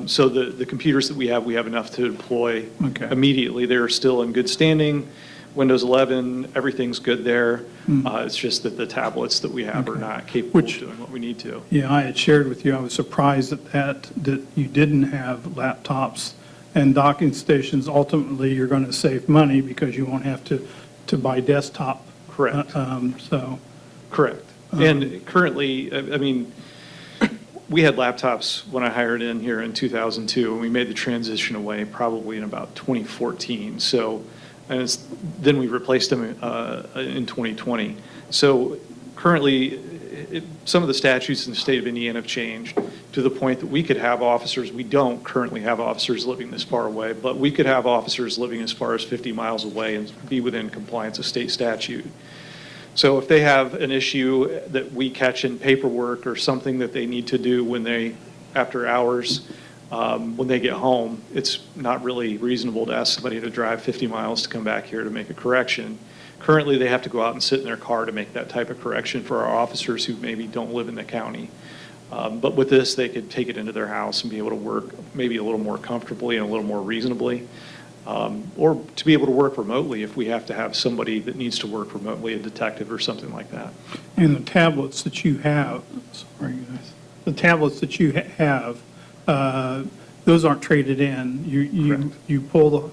So the computers that we have enough to deploy immediately. They're still in good standing. Windows 11, everything's good there. It's just that the tablets that we have are not capable of doing what we need to. Yeah, I had shared with you, I was surprised that you didn't have laptops and docking stations. Ultimately, you're going to save money because you won't have to buy desktop. Correct. Correct. And currently, I mean, we had laptops when I hired in here in 2002, and we made the transition away probably in about 2014. So, then we replaced them in 2020. So currently, some of the statutes in the state of Indiana have changed to the point that we could have officers, we don't currently have officers living this far away, but we could have officers living as far as 50 miles away and be within compliance of state statute. So if they have an issue that we catch in paperwork or something that they need to do when after hours, when they get home, it's not really reasonable to ask somebody to drive 50 miles to come back here to make a correction. Currently, they have to go out and sit in their car to make that type of correction for our officers who maybe don't live in the county. But with this, they could take it into their house and be able to work maybe a little more comfortably and a little more reasonably. Or to be able to work remotely if we have to have somebody that needs to work remotely, a detective or something like that. And the tablets that you have, sorry guys, the tablets that you have, those aren't traded in. You pull the,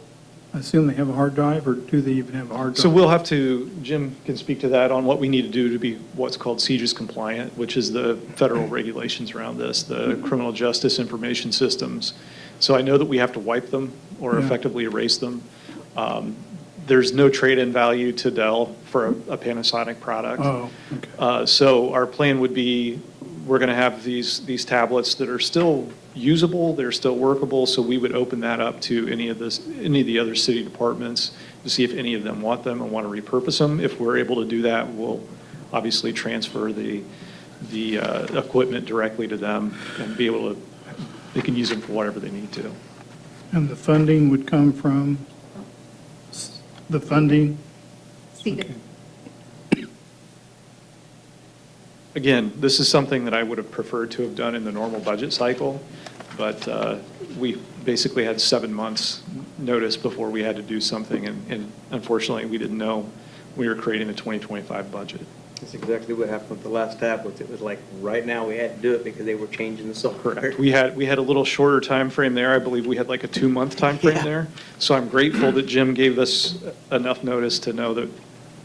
I assume they have a hard drive, or do they even have a hard drive? So we'll have to, Jim can speak to that on what we need to do to be what's called CJIS compliant, which is the federal regulations around this, the criminal justice information systems. So I know that we have to wipe them or effectively erase them. There's no trade-in value to Dell for a Panasonic product. Oh, okay. So our plan would be, we're going to have these tablets that are still usable, they're still workable, so we would open that up to any of the other city departments to see if any of them want them and want to repurpose them. If we're able to do that, we'll obviously transfer the equipment directly to them and be able to, they can use them for whatever they need to. And the funding would come from, the funding? Seated. Again, this is something that I would have preferred to have done in the normal budget cycle, but we basically had 7 months notice before we had to do something, and unfortunately, we didn't know we were creating the 2025 budget. That's exactly what happened with the last tablets. It was like, right now, we had to do it because they were changing the software. Correct. We had a little shorter time frame there. I believe we had like a 2-month time frame there. So I'm grateful that Jim gave us enough notice to know that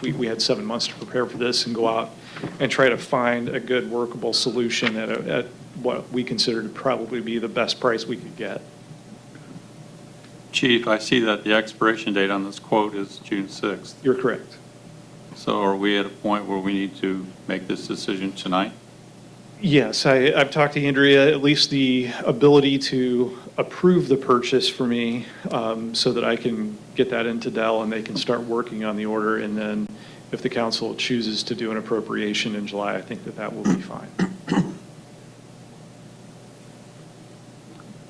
we had 7 months to prepare for this and go out and try to find a good workable solution at what we consider to probably be the best price we could get. Chief, I see that the expiration date on this quote is June 6th. You're correct. So are we at a point where we need to make this decision tonight? Yes, I've talked to Andrea, at least the ability to approve the purchase for me so that I can get that into Dell and they can start working on the order. And then if the council chooses to do an appropriation in July, I think that will be fine.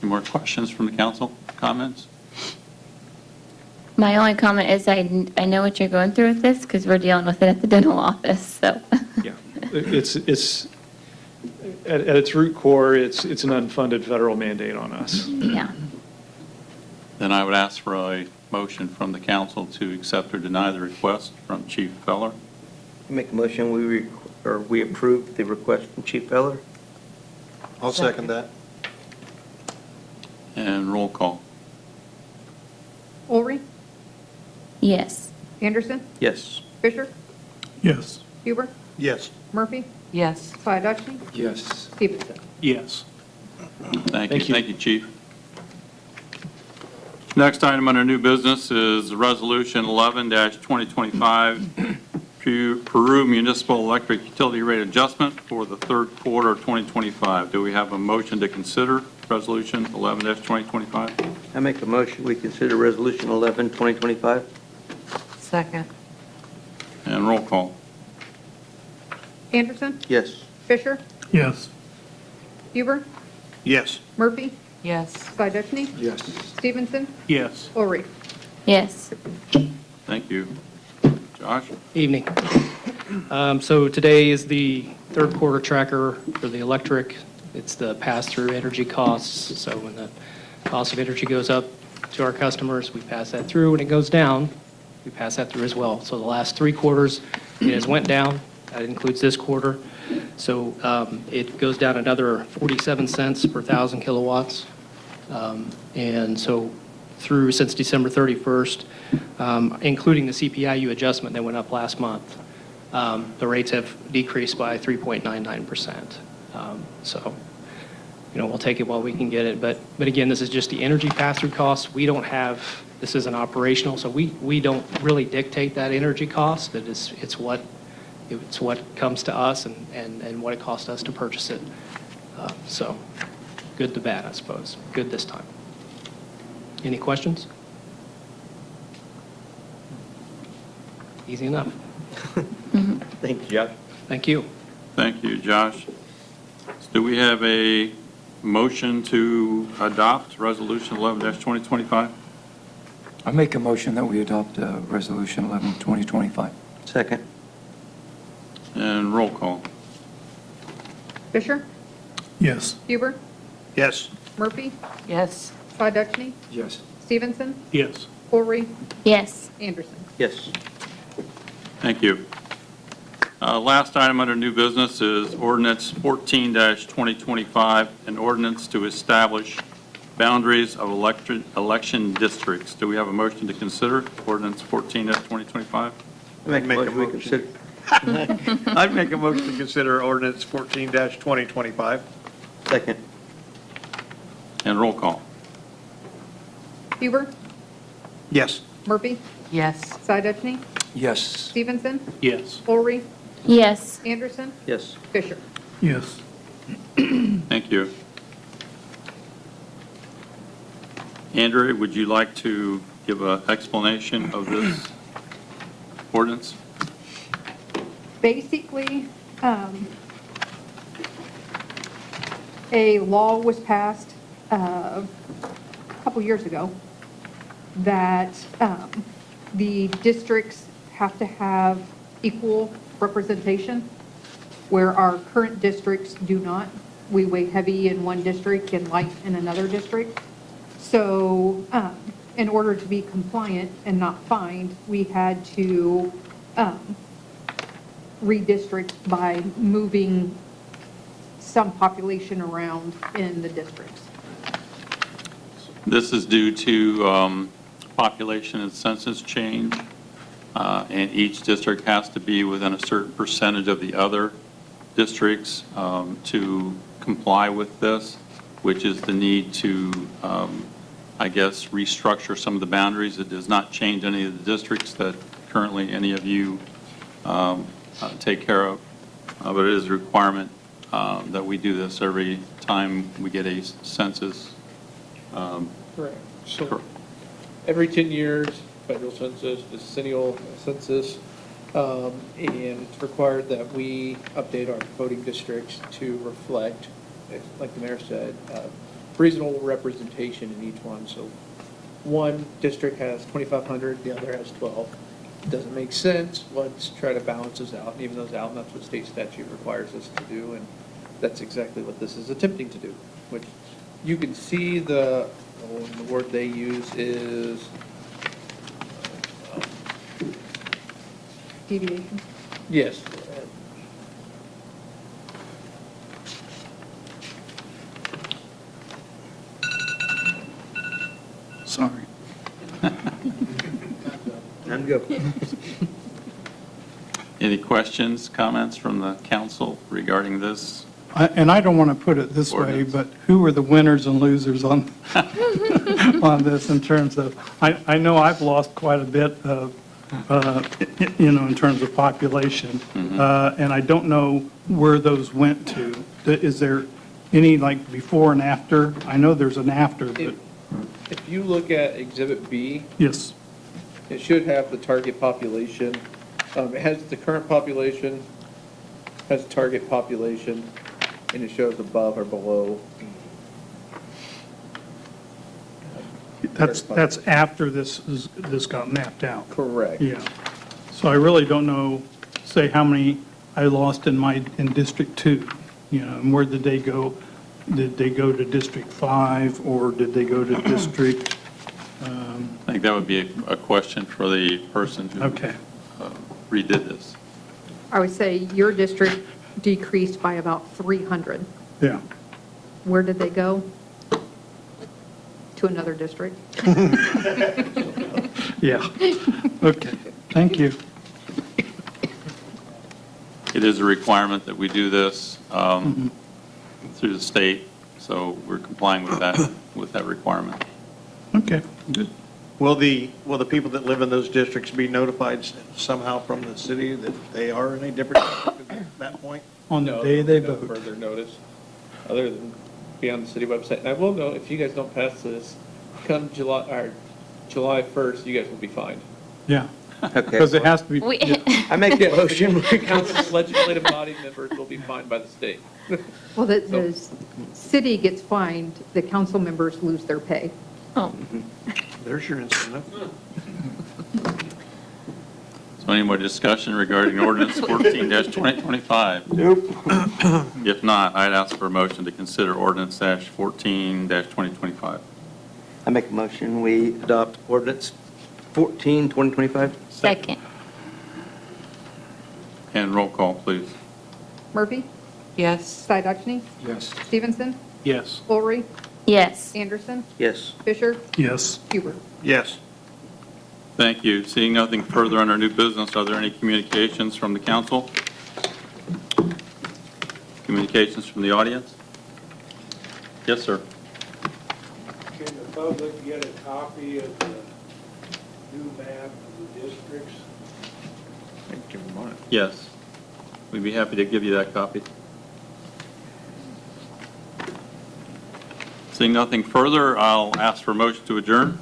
Any more questions from the council? Comments? My only comment is I know what you're going through with this because we're dealing with it at the dental office, so. Yeah, it's at its root core, it's an unfunded federal mandate on us. Yeah. Then I would ask for a motion from the council to accept or deny the request from Chief Feller. Make a motion, we approve the request from Chief Feller. I'll second that. And roll call. Ulrich, Yes. Anderson, Yes. Fisher, Yes. Huber, Yes. Murphy, Yes. Spiadachny, Yes. Stevenson. Yes. Thank you. Thank you. Thank you, Chief. Next item under new business is Resolution 11-2025, Peru Municipal Electric Utility Rate Adjustment for the third quarter of 2025. Do we have a motion to consider Resolution 11-2025? I make a motion, we consider Resolution 11, 2025. Second. And roll call. Anderson, Yes. Fisher, Yes. Huber, Yes. Murphy, Yes. Spiadachny, Yes. Stevenson, Yes. Ulrich. Yes. Thank you. Josh? Evening. So today is the third quarter tracker for the electric. It's the pass-through energy costs. So when the cost of energy goes up to our customers, we pass that through. When it goes down, we pass that through as well. So the last 3 quarters, it has went down. That includes this quarter. So it goes down another 47 cents per 1,000 kilowatts. And so since December 31st, including the CPIU adjustment that went up last month, the rates have decreased by 3.99%. So, we'll take it while we can get it. But again, this is just the energy pass-through costs. We don't have, this isn't operational, so we don't really dictate that energy cost. It's what comes to us and what it costs us to purchase it. So, good to bad, I suppose. Good this time. Any questions? Easy enough. Thank you, Josh. Thank you. Thank you, Josh. Do we have a motion to adopt Resolution 11-2025? I make a motion that we adopt Resolution 11, 2025. Second. And roll call. Fisher, Yes. Huber, Yes. Murphy, Yes. Sodecki, Yes. Stevenson, Yes. Corey, Yes. Anderson. Yes. Thank you. Last item under new business is ordinance 14-2025, an ordinance to establish boundaries of election districts. Do we have a motion to consider ordinance 14-2025? Make a Make a motion we motion. consider. I'd make a motion to consider ordinance 14-2025. Second. And roll call. Huber, Yes. Murphy, Yes. Sodecki, Yes. Stevenson, Yes. Corey, Yes. Anderson, Yes. Fisher. Yes. Thank you. Andrew, would you like to give an explanation of this ordinance? Basically, a law was passed a couple years ago that the districts have to have equal representation, where our current districts do not. We weigh heavy in one district and light in another district. So in order to be compliant and not fined, we had to redistrict by moving some population around in the districts. This is due to population and census change, and each district has to be within a certain percentage of the other districts to comply with this, which is the need to, I guess, restructure some of the boundaries. It does not change any of the districts that currently any of you take care of, but it is a requirement that we do this every time we get a census. Correct. So every 10 years, federal census, decennial census, and it's required that we update our voting districts to reflect, like the mayor said, reasonable representation in each one. So one district has 2,500, the other has 12. It doesn't make sense. Let's try to balance this out and even those out, and that's what state statute requires us to do, and that's exactly what this is attempting to do, which you can see the word they use is Deviation. yes. Sorry. I'm good. Any questions, comments from the council regarding this? And I don't want to put it this way, Ordinance. but who are the winners and losers on, on this in terms of, I know I've lost quite a bit of, in terms of population, and I don't know where those went to. Is there any, like, before and after? I know there's an after, but, If you look at Exhibit B, yes, it should have the target population. It has the current population, has target population, and it shows above or below. that's after this got mapped out. Correct. Yeah. So I really don't know, say, how many I lost in District 2, and where did they go? Did they go to District 5, or did they go to District, I think that would be a question for the person who okay. redid this. I would say your district decreased by about 300. Yeah. Where did they go? To another district. Yeah. Okay. Thank you. It is a requirement that we do this through the state, so we're complying with that requirement. Okay, good. Will the people that live in those districts be notified somehow from the city that they are in a different district at that point? On the day they No vote. further notice, other than be on the city website. And I will note, if you guys don't pass this, come July 1st, you guys will be fined. Yeah. Okay. Because it has to be, We, yeah. I make a motion. Council legislative body members will be fined by the state. Well, the city gets fined, the council members lose their pay. Oh, There's your incentive. So any more discussion regarding ordinance 14-2025? Nope. If not, I'd ask for a motion to consider ordinance -14-2025. I make a motion, we adopt ordinance 14, 2025. second. And roll call, please. Murphy? Yes. Cydochny? Yes. Stevenson? Yes. Lowry? Yes. Anderson? Yes. Fisher? Yes. Huber? Yes. Thank you. Seeing nothing further under new business, are there any communications from the council? Communications from the audience? Yes, sir. Can the public get a copy of the new map of the districts? Yes. We'd be happy to give you that copy. Seeing nothing further, I'll ask for a motion to adjourn.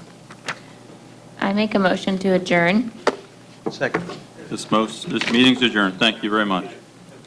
I make a motion to adjourn. Second. This meeting's adjourned. Thank you very much.